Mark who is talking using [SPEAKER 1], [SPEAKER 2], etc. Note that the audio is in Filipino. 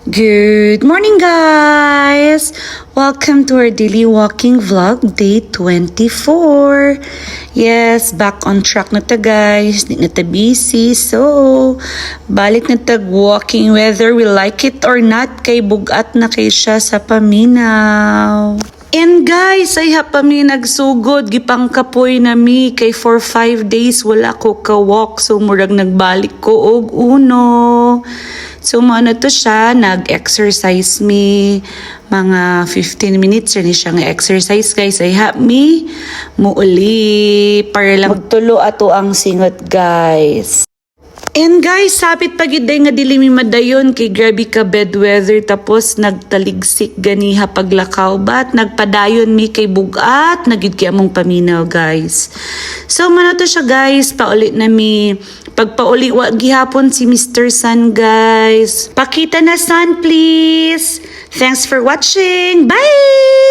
[SPEAKER 1] Good morning, guys! Welcome to our daily walking vlog, day 24. Yes, back on track na ta, guys. Di na ta busy. So, balik na ta walking whether we like it or not. Kay bugat na kay siya sa paminaw. And guys, ay hapami nagsugod, gipang kapoy na mi, kay for 5 days wala ko ka-walk, so murag nagbalik ko og uno. So maano to siya, nag-exercise mi, mga 15 minutes rin siya nga exercise guys, ay mi, muuli, para lang magtulo ato ang singot guys. And guys, sapit pagiday nga dili mi madayon kay grabe ka bad weather tapos nagtaligsik ganiha paglakaw bat nagpadayon mi kay bugat nagid kay among paminaw guys. So mano to siya guys, paulit na mi pagpauli wa gihapon si Mr. Sun guys. Pakita na Sun please. Thanks for watching. Bye.